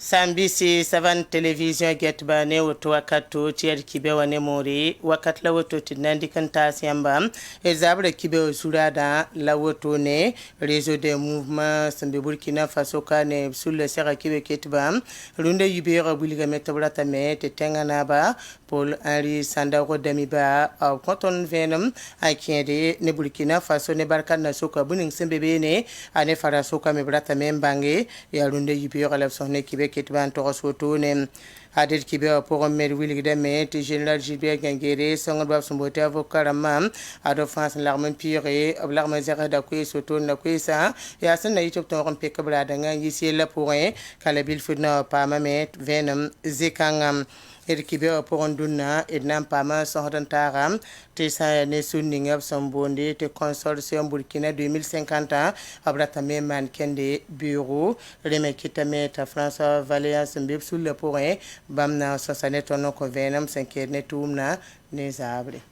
Sambisi savan television get ba ne wato wakato tiyar kibe wane more wakat la wato tinandi kan tasiyamba e zabra kibe sura da la wato ne réseau des mouvements sambe Burkina Faso ka ne sur le sera kibe ketba runde yubera buliga metabrata me te tengana ba Paul Henri Sandago Damiba au konton venum a kiede ne Burkina Faso ne barkan na soka buning sambe bene ane fara soka me brata me mbange ya runde yubera la sonne kibe ketban to soto ne adet kibe pour mer wilgde me te général Gilbert Gangere songo bab sumbote avocat ramam ado France l'arme pire l'arme zera da ko soto na ko sa ya san na yitop to ron pek brada nga yisi la pour kala bil fudna pa mamet venum zekangam kibe pour nduna ednam pa ma sohdantara te sa ne sunninga sombonde te consortium Burkina 2050 abrata me man kende bureau remekita meta François Valéa sembib sur le point bamna sosane tono ko venam senkerne tumna ne zabre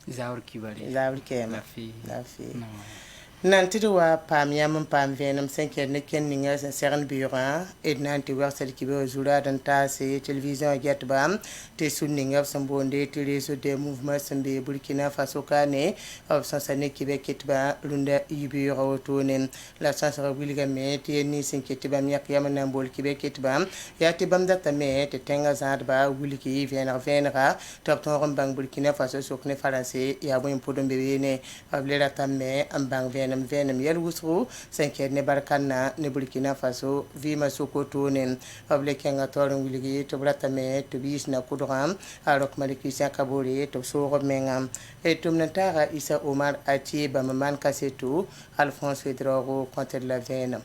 kibari zabre kema la fille nanti wa pam yam pam venam senkerne ken ninga seren bureau et nanti wa sel kibe zura dan tase télévision get bam te sunninga sombonde te réseau des mouvements sembe Burkina Faso kane of sosane kibe ketba lunda bureau tonen la sansara wilga me te ni senketiba yak yam na bol kibe ketba ya te bam data me te tenga zad ba wilki venra top ton bang Burkina Faso sokne français ya bo impodom be ne ablera tamme am bang venam yel wusru senker ne barkanna ne Burkina Faso vima sokoto nen able kenga toron wilgi to brata me to bis na kudram arok maliki sakabori to soro mengam et tumnatara Isa Omar Ati bamaman kasetu Alphonse Pedro contre la venam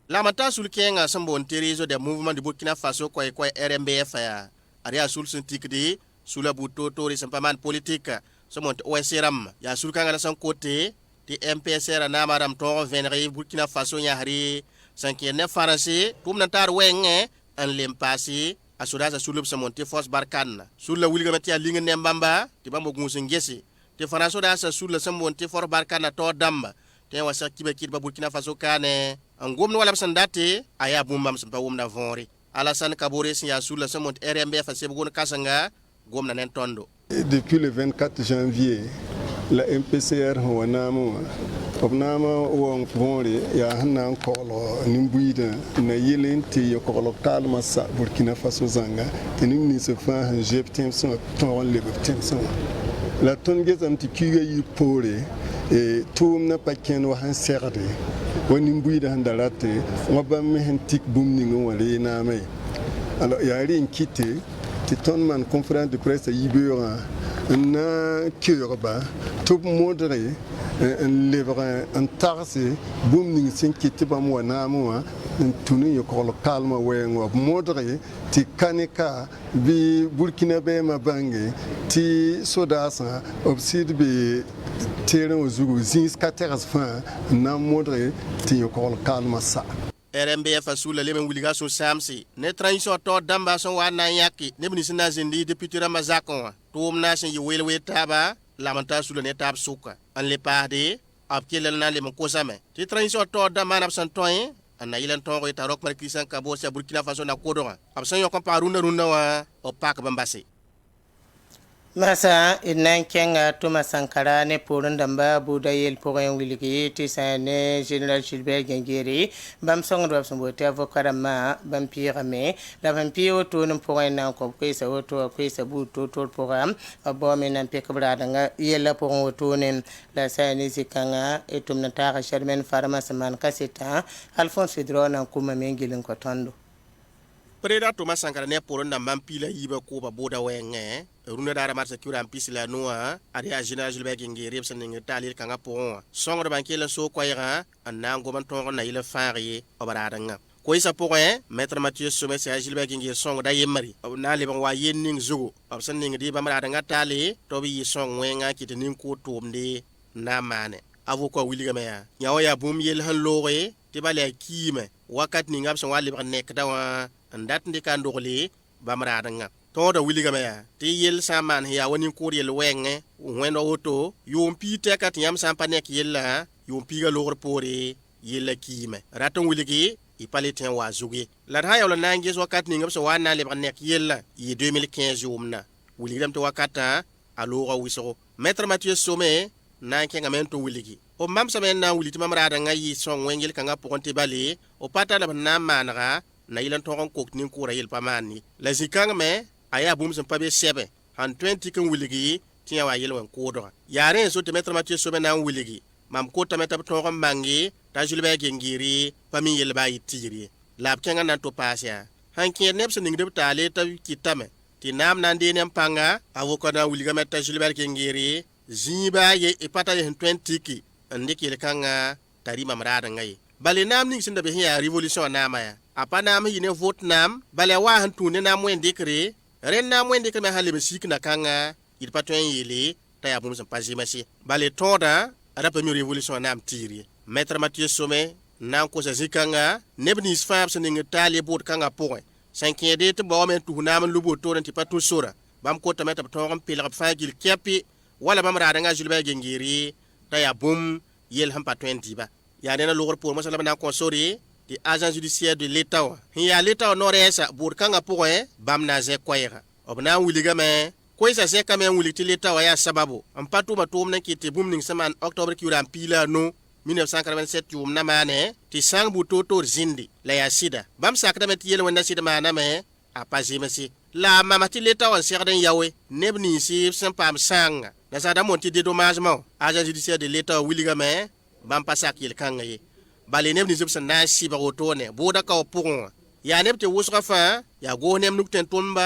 la mata sul kenga sambon réseau des mouvements du Burkina Faso quoi RMBF ya aria sul sentikdi sula buto tori sampaman politique somont OSRM ya sul kanga son côté ti MPSR na maram to venri Burkina Faso nyahri sanki ne français tumnatar wenge an lempasi asura sa sulub samonte force barkan sur la wilga metia linga nembamba ti bambo gunsin gesi ti français da sa sur la samonte force barkan to damba te wasa kibe kit ba Burkina Faso kane an gomno wala sandate aya bumbam sampa wumna vonri Alassane Kabore sinya sur la samonte RMBF se bugon kasanga gomna nen tondo. Depuis le 24 janvier la MPCR wanama won vonre ya hanan kolo nimbuida na yelenti yokolo kalma sa Burkina Faso zanga tenim ni se fa han jeptem so ton le beptem so la ton gezam ti kiga yi pore e tum na paken wa han serde woni mbuida handalate ngobam mehen tik bumni ngwale na mai alors ya rin kite ti ton man conférence de presse yibera na kirba tout modre un livre un tarse booming sinkiti bam wana mo tuni yokolo kalma wengo modre ti kanika bi Burkina be mabange ti sodasa obsid bi terrain ozugo zins kateras fa na modre ti yokolo kalma sa RMBF asula lemen willigation samsi ne transition to damba son wana yaki ne ministre zindi député ramazakon to nation yi welwe taba lamanta sula ne tab suka an le parde ab kelal na le ko same ti transition to damba na san toy an ilan to ko tarok mar Christian Kabo sa Burkina Faso na kodora ab san yo komparuna runda wa o pak bambase Masa inan kenga Thomas Sankara ne porun damba buda yel poren wiligi ti sane General Gilbert Gangere bam song do sombote avocat ma bam pirame la bam pio to no poren na ko sa auto ko sa buto to program abo men nan pek brada nga yela poren auto ne la sane zikanga etum na tara Charmaine Farma saman kaseta Alphonse Pedro na kuma mengilin ko tondo Preda Thomas Sankara ne porun na mampila yiba ko ba boda wenge runa dara marsa kura pisila noa aria General Gilbert Gangere saninga talir kanga pon songo bankela so kwayra anango man tongo na ile fari obaradanga ko isa point maître Mathieu Somé sa Gilbert Gangere songo da yemari na le ban wa yenning zugo saninga di bamradanga tali to bi songo wenga kitinin ko tomde na mane avocat wiliga meya nyawo ya bum yel han lore tɩ bala yaa kiime wakat ninga b sẽn wa lebg nekda wã n dat n dɩka n dogle bãmb raadengã tõoda wilgame yaa tɩ yell sã n maan sẽn yaa wa nin-kʋʋd yell wɛɛngẽ wẽnd woto yʋʋm pii tɛka tɩ yãmb sã n pa nek yella yʋʋm piigã logr poore yella kiime rat n wilgi y pa le tẽ n wa zug ye la d sã n yaool n na n ges wakat ning b sẽn wa n na n lebg nek yella yɩ 2015 yʋʋmna wilgdame tɩ wakatã a looga wɩsgo maître Mathieu Somé na n kẽngame n tʋ wilgi b mamsame n na n wilg tɩ mam raadãngã yɩ sõng wẽng yel-kãngã pʋgẽ tɩ bale b pa tara b na n maanega na yɩl n tõg n kokt nin-kʋʋra yel pa maan ye la zĩ-kãngme a yaa bũmb sẽn pa be sɛbɛ sãn tõe n tɩk n wilgi tɩ yã wa yel wẽn kʋʋdga yaa rẽ n so tɩ maître Mathieu Somé na n wilgi mam kotame tɩ b tõog n mange t'a Gilbert Gengiri pa min yel baa yɩ tigr ye la b kẽngã na n tʋ paas yaa sãn kẽed neb sẽn ningd b taale t'a kɩtame tɩ naam na n deen n pãnga avocat na n wilgame t'a Gilbert Gengiri zĩig baa ye y pa t'a yẽ sẽn tõe n tɩke n dɩk yel-kãngã t'a rɩ mam raadengã ye bale naam ning sẽn da be sẽn yaa révolution naamã yaa a pa naam sẽn yɩ ne vote naam bala waa sẽn tũud ne naam wẽn dɩkre rẽnd naam wẽn dɩkr me sã leb n sikna kãngã yɩ d pa tõe n yeele t'a yaa bũmb sẽn pa zems ye bale tõodã ra pa mi révolution naam tɩɩr ye maître Mathieu Somé na n kosa zĩ-kãngã neb nins fãa b sẽn ning taal ye bood kãngã pʋgẽ sẽn kẽede tɩ baoame n tus naam n lub wotoorẽ tɩ pa tũ sora bãmb kotame tɩ b tõog n pelg b fãa gil kɛpɩ wala bãmb raadengã Gilbert Gengiri t'a yaa bũmb yel sẽn pa tõe n dɩba yaa nena logr poor mosã la b na n kõ sore tɩ agent judiciaire de l'état wã sẽn yaa l'état wã nord-ɛɛsa bood kãngã pʋgẽ bãmb na n zɛk koɛɛga b na n wilgame koɛɛsã zẽkame n wilg tɩ l'état wã yaa sababu n pa tʋma tʋʋmd n kɩt tɩ bũmb ning sẽn maan octobre kiuura n piila a no 1987 yʋʋm na maane tɩ sãng bu-toor-toor zĩndi la yaa sɩda bãmb sakdame tɩ yel-wẽnda sɩd maaname a pa zemse la a mama tɩ l'état wã n segd n yaoe neb ninsi b sẽn paam sãanga nasaada mon tɩ dédommagement wã agent judiciaire de l'état wã wilgame bãmb pa sak yel-kãngã ye bale neb nins b sẽn na n sɩbg wotone bʋʋda ka wa pʋgẽ wã yaa neb tɩ wʋsga fãa yaa goos neb nug tẽn-tʋmba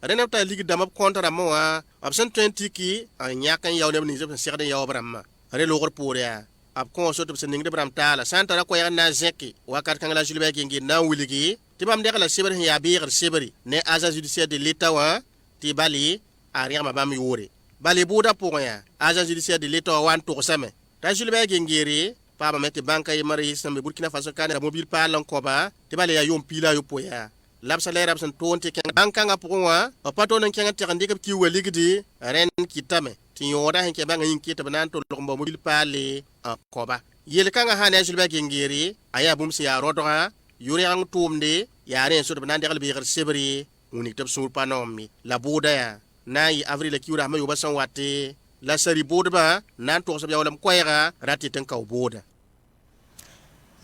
rẽnd b t'a ligdame b kõnt rãmbẽ wã b sẽn tõe n tɩki n yãk n yao neb nins b sẽn segd n yaoob rãmbã rẽ logr poor yaa b kõo sot b sẽn ningd b rãmb taala sã n tara koɛɛg n na n zẽke wakat kãng la Gilbert Gengiri na n wilgi tɩ bãmb dɛg la sebr sẽn yaa beegr sebre ne agent judiciaire de l'état wã tɩ bale a rẽgma bãmb yoore bale bʋʋdã pʋgẽ yaa agent judiciaire de l'état wã wa n togsame t'a Gilbert Gengiri paamame tɩ bãnka yembr sẽn be Burkina Faso ka ne mobil paal n kõba tɩ bale yaa yʋʋm piila a yopoe yaa la b salaɛɛrã b sẽn toon tɩ kẽng bãn-kãngã pʋgẽ wã b pa tõnd n kẽng n teg n dɩk b kiuga ligdi rẽnd kɩtame tɩ yõoda sẽn kẽ bãngã yĩn kɩ tɩ b na n tolg n bao mobil paale n kõba yel-kãngã sã ne a Gilbert Gengiri a yaa bũmb sẽn yaa rodgã yʋrẽg n tʋʋmde yaa rẽ n sot b na n degl beegr sebre wĩnig tɩ b sũur pa naoome la bʋʋda yaa na n yɩ avril la kiuura sãma yoba sẽn wate la sari boodbã na n togs b yaoolem koɛɛga rat tɩ tɩ n ka booda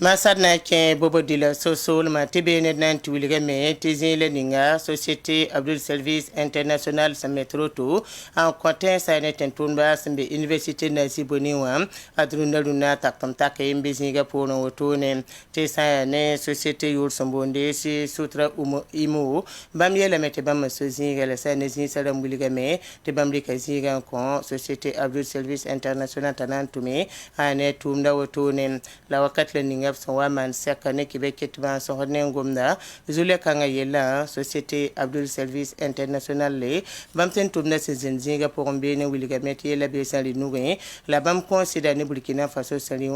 masad na kẽ bobo dila so-soolmã tɩ bee ned na n tɩ wilgame tɩ zĩig ninga société Abdul Service International sẽn me roto n kõ tẽnsã ne tẽn-tʋmdbã sẽn be université Nazi Boni wã a rũndã tak tɩm tak n be zĩigã poorẽ wotone tɩ sã n yaa ne société yʋʋr sẽn boonde sɩ Sutra Imo bãmb yeelame tɩ bãmb n so zĩiga la sã ne zĩisã rãmb wilgame tɩ bãmb rɩka zĩigã n kõ société Abdul Service International t'a na n tʋme a ne tʋʋmdã wotone la wakat la ninga b sẽn wa maan sɛka ne kɩ be kɩtbã n sõsd ne n gomda zu-lɛ-kãngã yellã société Abdul Service International le bãmb tɩ n tʋmda sẽn zĩnd zĩigã pʋgẽ bee ne wilgame tɩ yella bee sẽn rɩ nugẽ la bãmb kõo sɩda ne Burkina Faso sẽn rɩ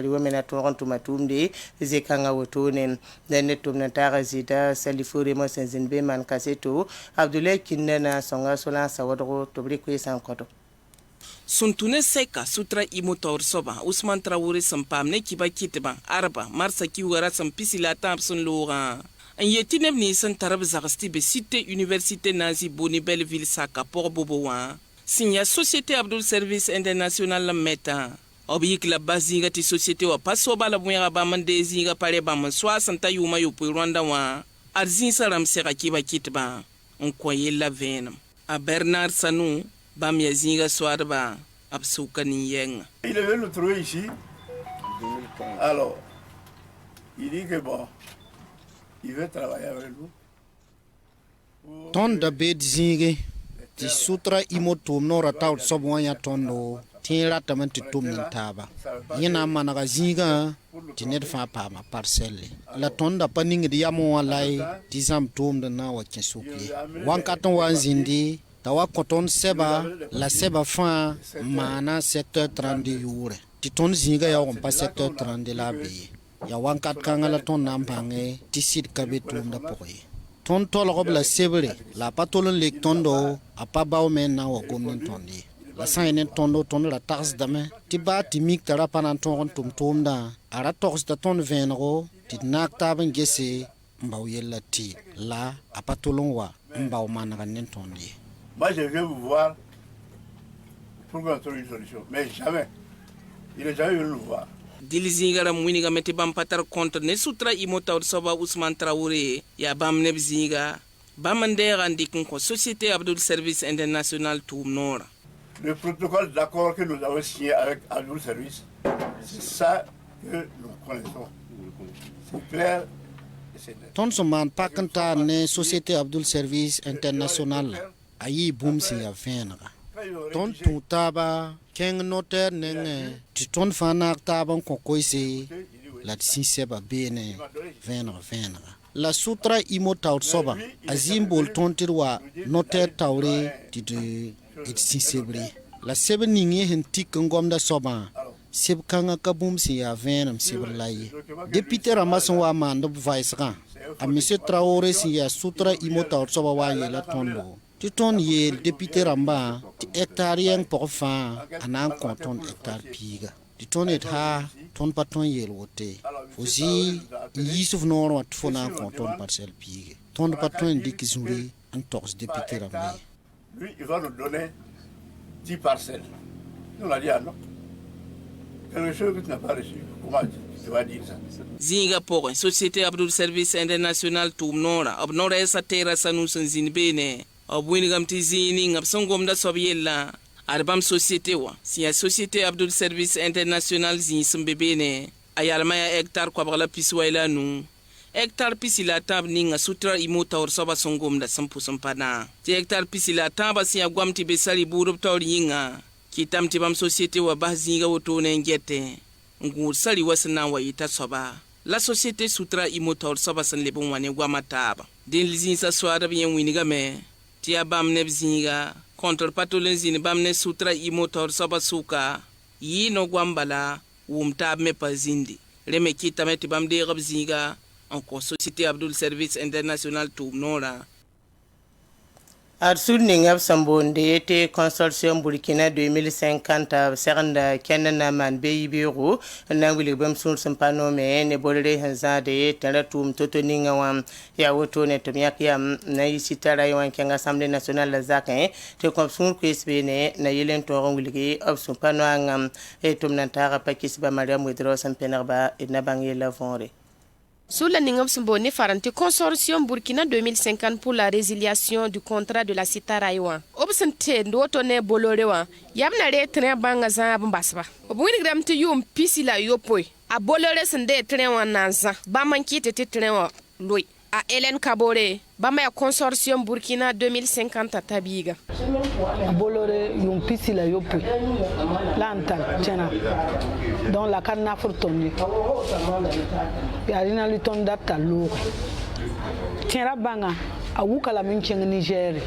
wã me na tõog n tʋma tʋʋmde zĩ-kãngã wotone la ne tʋmd n taagã zɩda Salifo Remo sẽn zĩnd be maan kaseto Abdoulaye Kinda na sõnga solã n saoodgo tɩ b rɩk weesã n kõto Suntune seka Sutra Imo taoor soaba Ousmane Traoré sẽn paam ne kiba kɩtbã arba marsã kiuugã sẽn pisi la a tãab sẽn loogã n yet tɩ neb nins sẽn tar b zags tɩ be cité université Nazi Boni Belleville saka pʋg bobo wã sẽn yaa société Abdul Service International n metã b yik la bas zĩiga tɩ société wã pa soaba la b wẽga bãmb n dee zĩiga pa rẽ bãmb n soa sẽn ta yʋʋmã yopoe rõndã wã ad zĩisã rãmb sɛga kiba kɩtbã n kõ yella vẽenem a Bernard Sanou bãmb yaa zĩiga soadbã b sʋka nin-yɛngã. Il avait le trou ici. Alors, il dit que bon, il veut travailler avec nous. Tõnd da beed zĩige tɩ Sutra Imo tʋʋm noorã taoor soab wã yã tõndo tẽ ratame tɩ tʋmd n taaba yẽ na n manega zĩigã tɩ ned fãa paama parcelle la tõnd da pa ningd yam wã la tɩ zãmb tʋʋmd n na n wa kẽ sʋk ye wãnkat n wa n zĩndi t'a wa kõ tõnd sɛba la sɛba fãa n maana secteur 32 yʋʋrẽ tɩ tõnd zĩigã yaoog n pa secteur 32 la a be ye ya wankat kanga la ton nam pange ti sit ka be tum da poye ton tol rob la sebre la patolon lek tondo apa baw men na wa gomnen tondi la sayne tondo la tax dame ti ba ti mik tara panan ton tum da ara tox da ton venro ti nak taben gese mbaw yella ti la apatolon wa mbaw managa nen tondi. Moi je viens vous voir pour qu'on trouve une solution, mais jamais il n'est jamais venu nous voir. Dilizingara mwiniga meti bam patar contre ne sutra imota soba Ousmane Traoré ya bam nebzinga bam ndera ndikun ko Société Abdoul Service International Toum Nord. Le protocole d'accord que nous avons signé avec Abdoul Service, c'est ça que nous connaissons. C'est clair et c'est net. Ton soman pakanta ne Société Abdoul Service International ayi boom si ya fenra. Ton tutaba keng noter nenge ti ton fanak taban kokoise la sinseba bene venra. La sutra imota soba azimbol tontirwa noter taure ti de it sinsebre la sebe ningi hen tik ngomda soba seb kanga kabum si ya venam sebrlaye député ramason wa mando vice-ra a monsieur Traoré si ya sutra imota soba wa yela tondo ti ton ye député ramba ti hectarien pour fa anan konton hectare piga ti ton et ha ton paton yel wote aussi yisuf nor wat fona konton parcelle piga ton paton dikizuri en tox député ramba. Lui, il va nous donner 10 parcelles. Nous, on a dit ah non. Quelque chose que tu n'as pas reçu. Comment tu vas dire ça? Zinga pour Société Abdoul Service International Toum Nord, abnora esa terra sanusun zinbene, abwinigam tizini ngap songom da sobiella, arbam société wa. Si ya Société Abdoul Service International zin sembebene, ayalmaya hectare kwa bagala piswaila nu. Hectare pisila tab ninga sutra imota or soba songom da sampu sampana. Ti hectare pisila taba si agwam ti besali burup tor yinga. Kitam ti bam société wa bahzinga woto ne ngete. Ngur sali wasana wa ita soba. La société sutra imota or soba san lebon wane gwama taba. Din lizin sa swara bien winiga me. Ti abam nebzinga. Contre patolen zin bam ne sutra imota or soba suka. Yi no gwambala tab me pazindi. Reme kitame ti bam de rabzinga. Encore Société Abdoul Service International Toum Nord. Arsul Ningab Sambonde te consortium Burkina 2050 seranda kenna man beibiro na wili bam sul sampano me ne bolere hanzade tara tum toto ninga wam ya woto ne tumyak yam na isitara yawan kenga Assemblée nationale la zakin te kopsun kwesbene na yelen toron wili of sampano ngam e tum nantara pakisba Mariam Wedro sampenerba na bangi la vonre. Sous la Ningom Sambone Faranti Consortium Burkina 2050 pour la résiliation du contrat de la Cita Raywan. Obsente ndotone bolorewa. Yamna re tren banga za mbasba. Obwini gram te yum pisi la yopoi. A bolore sende tren wan nanza. Ba mankite te tren wa loi. A Hélène Kabore, Bama ya Consortium Burkina 2050 tabiga. Bolore yum pisi la yopoi. Lantan tena. Dans la canne fortune. Yarina luton data lourd. Tiens banga a wukala mincheng Niger.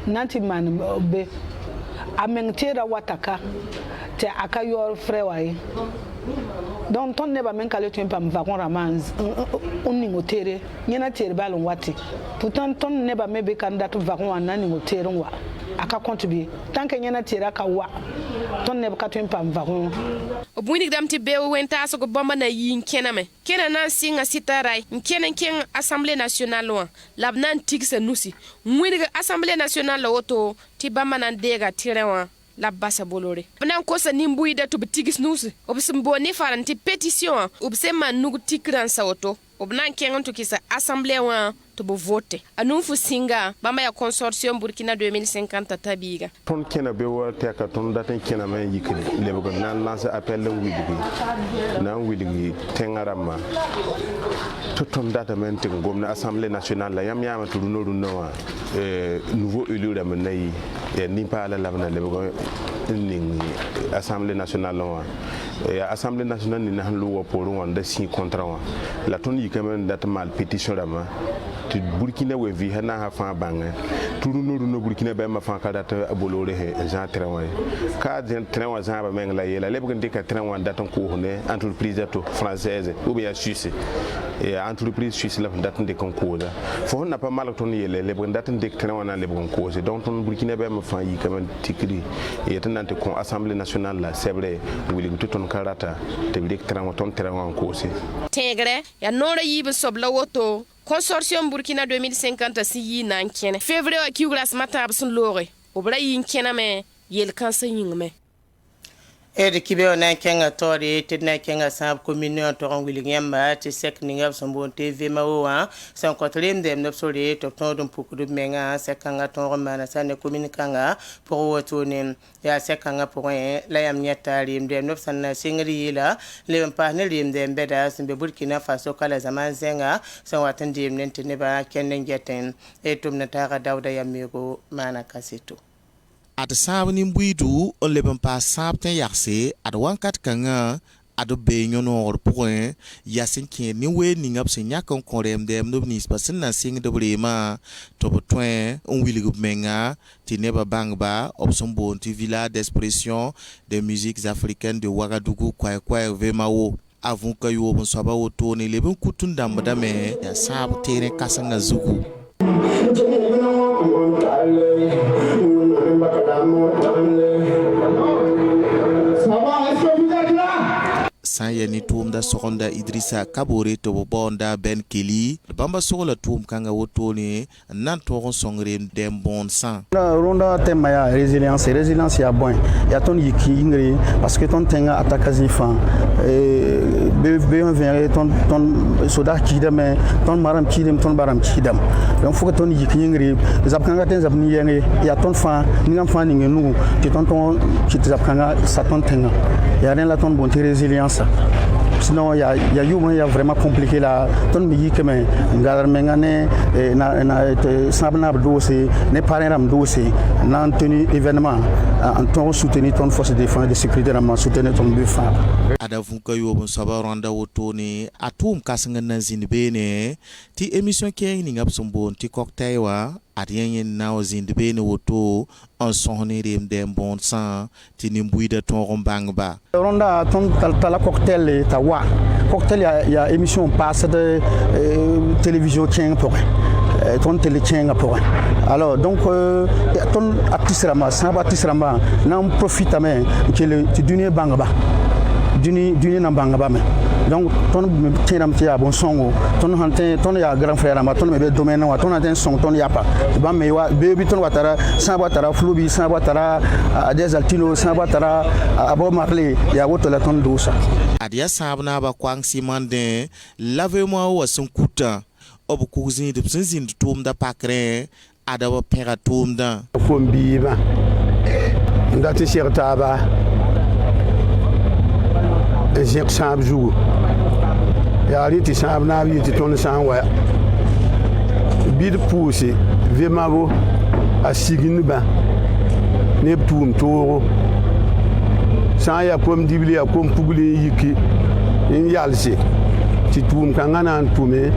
Nanti man be amengtera wataka te akayor frewai. Donc ton neba men kale tu pam va kon ramans uningotere nyena tere balon wati. Pourtant ton neba mebe kandatu va kon anani ngotere wa aka contribuer tant que nyena tere aka wa ton neba ka tu pam va kon. Obwini dam ti bewo wenta so ko bomba na yin kename kena nan singa sitarai kena ken Assemblée nationale wa labnan tigse nusi mwini Assemblée nationale woto ti bamba nan dega tirewa la basa bolore bana kosa nimbui da to bitigis nusi obsimbo ni faranti pétition obsema nugu tikran sawoto obnan ken to kisa Assemblée wa to bo vote anu fu singa bamba ya Consortium Burkina 2050 tabiga ton kena be wote ka ton daten kena man yikri lebo nan lance appel le widigi tengarama to ton data men te gomna Assemblée nationale la yam yama to no wa nouveau élu da men nay ni pa la labna lebo ni Assemblée nationale wa Assemblée nationale ni nan lo wo pour wanda si contrat wa la ton yikamen data mal pétition dama ti Burkina we vi hana ha fa banga turu no Burkina be ma fa kada ta abolore he Jean Traoré ka Jean Traoré Jean ba meng la yela le bugin ka Traoré datan ko ne entreprise to française ou bien suisse et entreprise suisse la datan de concours fo na pas mal ton yele le bugin datan de Traoré na le bugin ko donc ton Burkina be ma fa yi quand même tikri et tenante con assemblée nationale la c'est vrai wili tout ton karata te bi Traoré ton Traoré ko tegre ya nora yibe sobla woto consortium Burkina 2050 si yi nan kene février wa kiugras matab sun lore obra yin kena me yel kansa yingme ede kibe na kenga tori tidna kenga sab commune to ngwilingamba ti sek ningab sombo tv mawa san kotlem dem no sori to dum pukudu menga sekanga to mana sane commune kanga pour woto ne ya sekanga pour la yam nyatali dem no sanna singri la le pa ne lim dem beda simbe Burkina Faso kala zaman zenga san watan dem nente ba kenen geten e tum na taga dawda yamego mana kasito at sabni mbuidu on leben pa sabten yakse at wankat kanga ado be nyono point yasin ke ni we ni ngap se nyakon korem dem no nis pasen na sing de brema to point on wili menga ti neba bangba opsombo ti villa d'expression des musiques africaines de Ouagadougou kwa vemao avon kayo bon soba woto ne leben kutunda madame ya sab tere kasanga zugu san yani tum da sokonda Idrissa Kabore to bonda Ben Kelly bamba sokola tum kanga wotoni nan to songre dem bon sang ronda tema ya résilience ya bon ya ton yiki ngri parce que ton tenga atakazi fan be venir ton soda kidame ton maram kidem ton baram kidam donc faut que ton yiki ngri zapkanga ten zapni yenge ya ton fan ngam fan ngenu ti ton ki zapkanga sa ton tenga ya rien la ton bon résilience. Sinon il y a vraiment compliqué là ton mi que mais ngar mengane na sabna dossier ne pareram dossier na tenu événement en ton soutenir ton force de défense de sécurité na soutenir ton bufa ada funka yo bon saba randa wotoni atum kasanga na zinbene ti émission ke ni ngap sombo ti cocktail wa adien na zinbene woto en sonnerem dem bon sang ti nimbuida ton rombangba ronda ton tala cocktail ta wa cocktail ya émission passe de télévision tien pour ton télé tien pour alors donc ton artiste rama samba artiste rama n'en profite mais que le duni bangaba duni na bangaba mais donc ton tiram tia bon songo ton hantin ton ya grand frère rama ton be domaine wa ton hantin son ton ya pa ba me wa be ton watara samba tara flubi samba tara des altino samba tara abo marley ya woto la ton dousa adia sabna ba kwang simande lave-moi wa son kuta obu kuzini de sinzin tum da pakre ada wa pera tum da kombi ba ndati sirta ba Jek sab jou ya ri ti sab na bi ti ton san wa bid pousse vemabo asigin ba ne tum toro san ya kom dibli ya kom pugli yiki in yalse ti tum kangana tume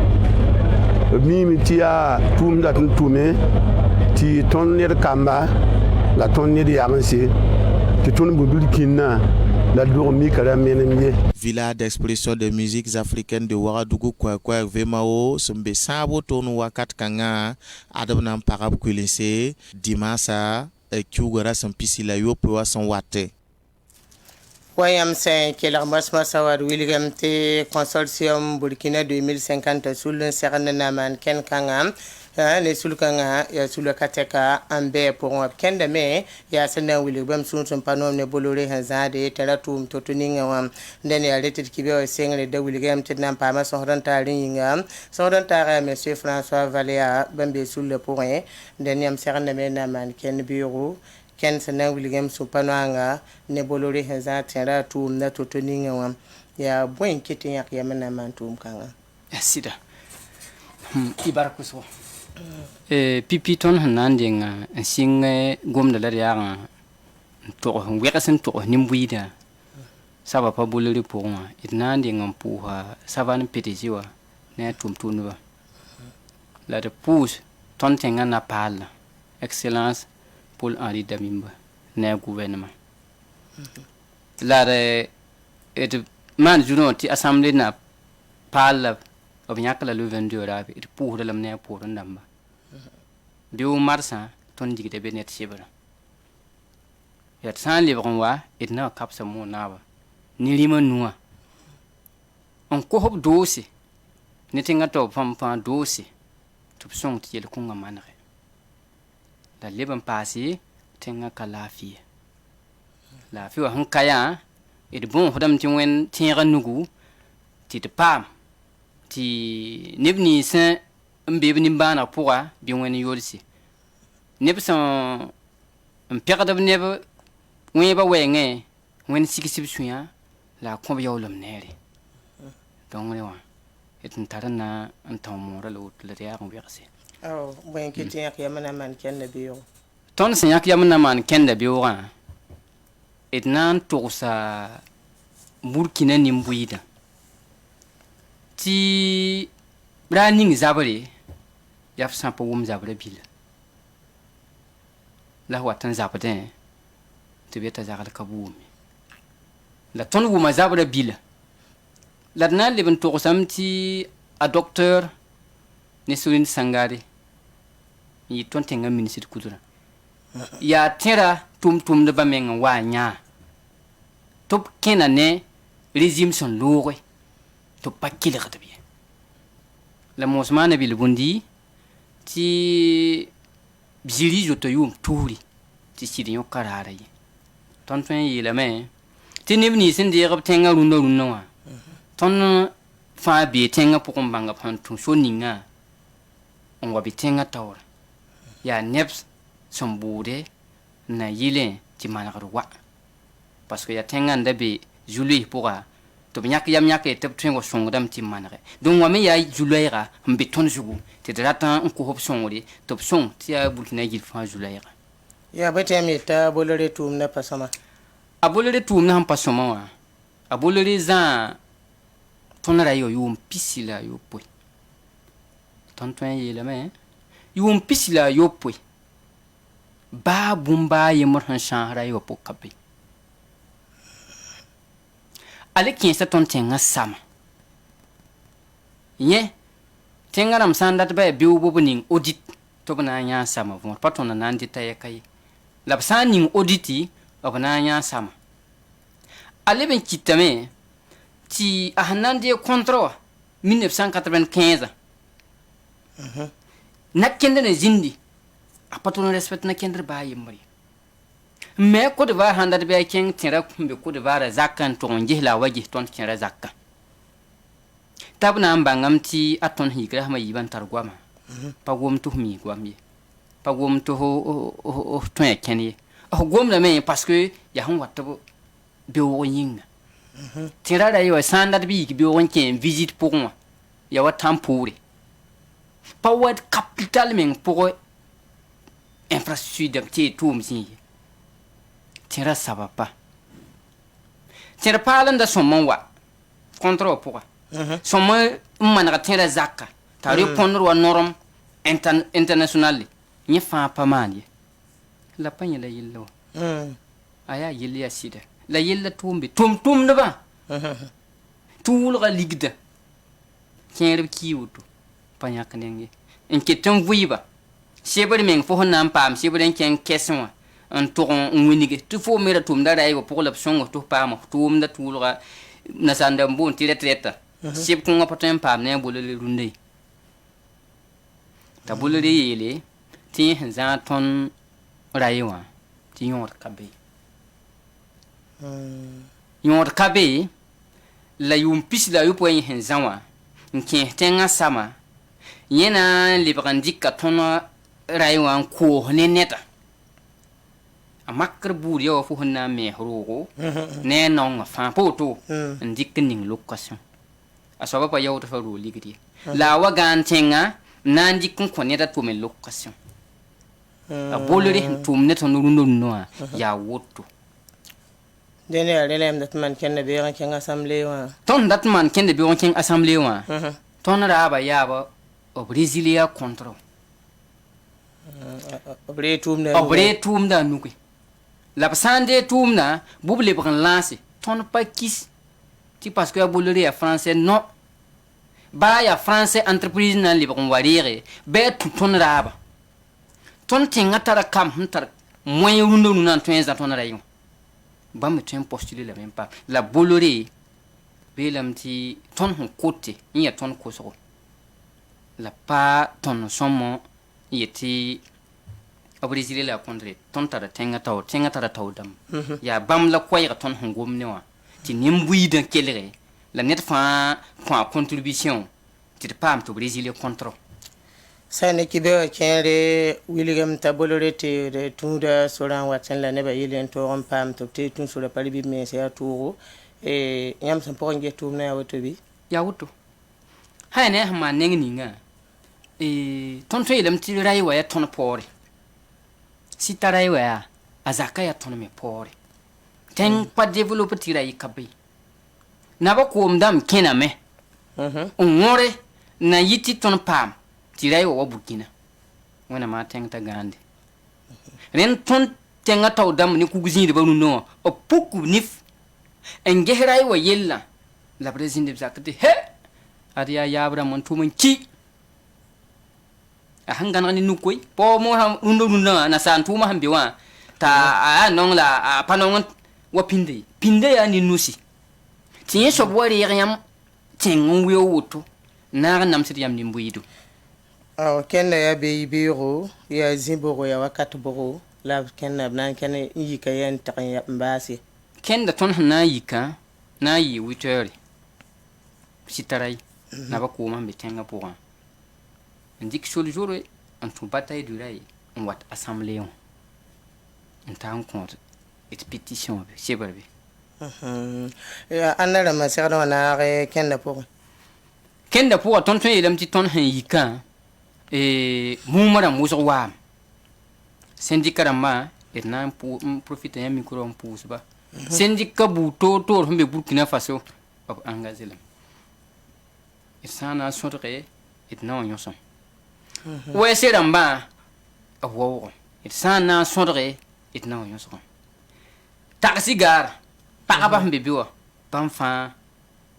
mi ti ya tum da tume ti ton ne kamba la ton ne yamanse ti ton budul kinna la dormi kala menemie Villa d'expression des musiques africaines de Ouagadougou kwa vemao sombe sabo ton wakat kanga adabnam parab kulese dimasa kiugara sampisi la yopo wa son wate Wayam sen kelar masma sawar William te consortium Burkina 2050 sul serna naman ken kanga ne sulkanga ya sulakateka ambe pour kende me ya sena wili bam sun panom ne bolore hanzade taratum totuninga wam den ya letit kibe sengre de wili gam tinam pama sohran taringa sohran tara monsieur François Valéa bambe sul le point den yam serna me naman ken bureau ken sena wili gam supanoanga ne bolore hanzade taratum na totuninga wam ya buen kitin yak yamana mantum kanga sida ibarakuso pipi ton hanandinga singe gomda la ya to wekasen to nimbuida saba pa buluri ponga itnandinga mpuha savan petisiwa ne tumtunwa la de pousse ton tenga na pal excellence Paul Henri Damimba ne gouvernement la de et man juno ti assemblée na pal obnyak la le 22 rabi et pour de lamne pour ndamba biu marsa ton digde benet sibra ya san libron wa et na kapsa mo nawa ni lima nuwa on ko hob dosi ni tinga to pam dosi tu song ti yel kunga manre la liban pasi tinga kalafi la fi wa hankaya et bon hodam ti wen tinga nugu ti de pam ti nibni sen mbebe ni bana pourra bi wen yolsi neb son perdab neb wen ba wenge wen sikisib suya la kombe yawlam nere donc ne wa et ntarana antamora lo le ya on verse oh ben ki tiya yamana man ken biyo ton sen yak yamana man ken da biyo wa et nan to sa burkina ni mbuida ti branding zabare yaf sampo wum zabare bil la watan zabade te beta zakal kabumi la ton wuma zabare bil la nan leben to samti a docteur ne surin sangare yi ton tenga ministre kudura ya tera tum de bamenga wa nya top kena ne régime son lourd to pakile khata bien la mosmana bil bundi ti bjiri joto yum turi ti sidiyo karara yi ton yi la me ti nibni sin de gab tenga rundo wa ton fa bi tenga pukum banga pantu so ninga on wa bi tenga tawra ya neps son bude na yile ti manarwa parce que ya tenga ndabe juli pourra to nyak yam nyak et twengo songdam ti manare donc wa me ya julaira mbe ton jugu te drata on ko option wori to option ti ya bulkina gil fa julaira ya betemi ta bolore tum na pasama abolore tum na pasama wa abolore za tonara yo yum pisila yo poi tonton yele me yum pisila yo poi ba bumba yemor han shahara yo pokabe ale kinsa ton tenga sama ye tenga ram sandat ba biu bobuning audit to bana nya sama von patona nan dita yakai labsaning auditi obana nya sama ale ben kitame ti ahnande contrôle 1995 nakende ne zindi apatona respect nakende ba yemri mais ko de va handar be ken tira kumbe ko de va zakkan to ngi la waji ton tira zakka tabna ambangam ti aton higra ma yiban targwama pagom to mi gwami pagom to ho to ekeni gom la me parce que ya hon watto be wo yinga tira da yo standard bi ki be won ken visite pour moi ya wa tampuri power capital men pour infrastructure de tout msi tira sababa tira palan da somon wa contrôle pour somon manaka tira zakka ta répondre wa norme internationale ni fa pas mal la panya la yillo aya yilli asida la yilla tumbi tum de ba tul ga ligda kéré kiwutu panya kanenge en keton vuiba seber men fo nan pam seber en ken question en toron winige tu fo mera tum da ray pour l'option to pam tum da tul ga na sanda mbon ti retraite seb ko ngapaten pam ne bolele runde ta bolele yele ti za ton raywa ti yor kabe yor kabe la yum pis la yupo en zanwa nke tenga sama yena librandika ton raywa ko ne neta amakr bur yo fu honna me rogo ne non fa poto ndikning location asoba pa yaw to fa ro ligidi la wagan tenga nandi kun ko neta to me location a bolori tum ne ton rundo no ya woto dene relem dat man ken be ran ken assemblée wa ton dat man ken be ran ken assemblée wa ton raba ya ba au Brasilia control obre tumda nuki la sande tumna bubule bran lancer ton pas kis ti parce que bolori ya français non ba ya français entreprise na libre warire be ton raba ton tinga tara kam tar moyen rundo nan twenza ton rayon ba me ten postuler la même pas la bolori belam ti ton hon côté il y a ton koso la pas ton somo yeti Brésil la contre ton tara tenga tara dam ya bam la koyra ton hon gomne wa ti nimbuyi dan kelere la net fa contribution ti pam to Brésil contre sane kibe kere William tabolorete de tunda soran watan la neba yilen to on pam to te tun sur la palibi me se touro e yam san pon ge tumna ya woto bi ya woto ha ne ma nengi nga ton to yelam ti rayuwa ya ton pore si tarayuwa ya azaka ya ton me pore ten pa develop ti rayi kabe na ba ko mdam kena me ngore na yiti ton pam ti rayuwa wa Burkina wana ma ten ta gande ren ton tenga taw dam ni ku guzini de banu no o puku nif en gehray wa yella la president de zakati he ariya yabra mon tumun ki a hangana ni nukoy po mo ha undo na san tuma hambe wa ta a non la a panon wa pinde ya ni nusi tin so bori yam tin wi woto na nam sit yam ni mbuidu aw kenna ya be biro ya zimboro ya wakati boro la kenna nan kenna yika yan ta ya mbasi kenda ton na yika na yi witori sitarai na ba ko man be tenga pour ndik sur le jour en tout bataille du ray on wat assemblée on ta en compte et pétition c'est vrai ya anara ma sera na re kenda pour ton ton yelam ti ton han yika mumara muso wa syndicat rama et na pour profiter ya micro on pousse ba syndicat bu to humbe Burkina Faso ab engagé la et ça na sorre et non yoson ouais c'est ramba wow et ça na sorre et non yoson taxi gar pa ba humbe biwa pam fa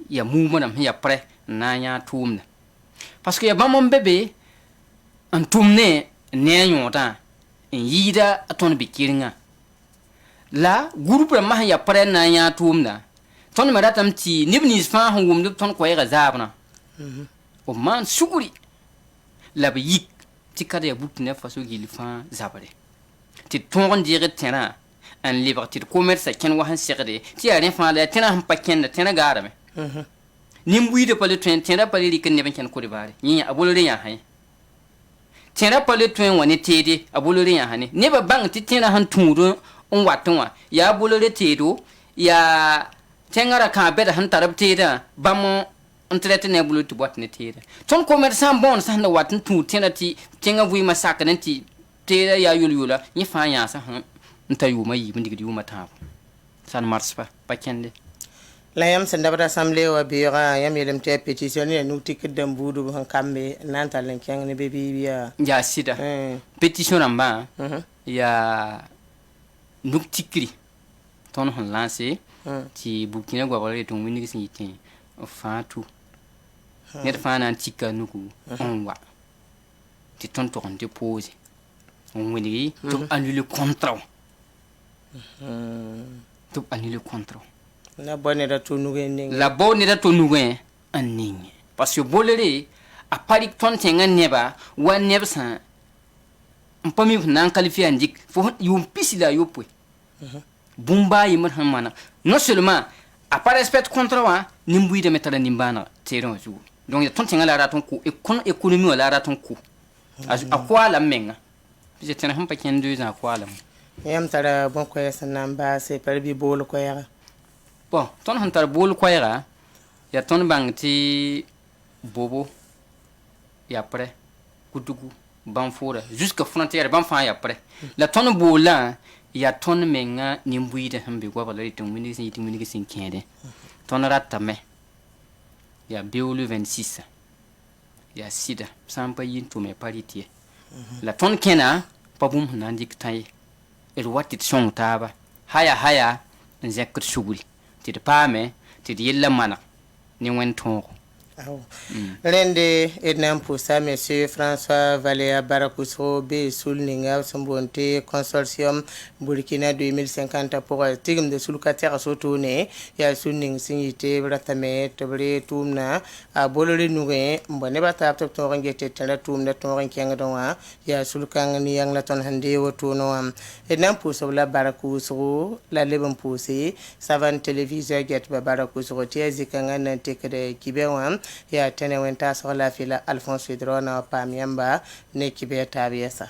ya mumara ya prêt na ya tumna parce que ya ba mon bébé en tumne ne yota en yida aton bikiringa la groupe ma ya prêt na ya tumna ton maratam ti nibni fa hungum du ton ko ya zabna o man suguri la bi yik ti kada ya Burkina Faso gili fa zabare ti ton dire tena en liberté de commerce ken wa han segde ti ya ren fa la tena han paken da tena garame nimbuyi de pale tena pale ri ken ne ben ken ko dibare yin abolore ya hay tena pale wani tede abolore ya hane ne ba bang ti tena han turu on watonwa ya abolore tedo ya tengara ka beda han tarab teda bamo on traite ne bulu to bot ne teda ton commerçant bon sa na watin tu tena ti tenga vui masaka nan ti teda ya yulula ni fa ya sa han ntayu mai bindi yu mata san mars pa kende la yam sen dabata assemblée wa bira yam yelem te pétition ni nu tikit dem budu han kambe nan talen keng ne bebi biya ya sida pétition ramba ya nuk tikri ton hon lancé ti Burkina gwabare ton wini sin yitin fatu net fana tika nuku on wa ti ton to on dépose on wini to annuler contrat to annuler contrat la bonne da to nugen la bonne da to nugen anning parce que bolere a parik ton tenga neba wa nebsa mpami nan qualifier ndik fo yum pisila yopwe bumba yimar hamana non seulement à pas respect contrat wa nimbuyi de metala nimbana terrain ju donc ton tenga la raton ku économie la raton ku a quoi la menga je tena ham pa ken 2 ans quoi la yam tara bon ko yasan ba c'est par bi bol ko ya bon ton hantar bol ko ya ton bang ti bobo et après kutugu banfora jusqu'à frontière banfa et après la ton bola ya ton menga nimbuyi de hambe gwa balari ton mini sin kende ton ratame ya biolu 26 ya sida san pa yin to me parity la ton kena pa bum nan dik tay el watit song taba haya nzek shugul ti de pame ti de yella mana ni wen ton Rende ednam poussa monsieur François Valéa Barakousro be Soulninga Sombonte consortium Burkina 2050 pour tigm de sulkater sotone ya Soulning signité bratame tobre tumna a bolore nuge mbone bata to ngete tala tumna to ngenga donwa ya sulkang ni yang la ton hande wotuno am ednam poussa la Barakousro la lebon poussé savant téléviseur get Barakousro tiezikanga na tekere kibewa ya tene wenta so la fila Alphonse Hidrona pamiamba ne kibe tabiesa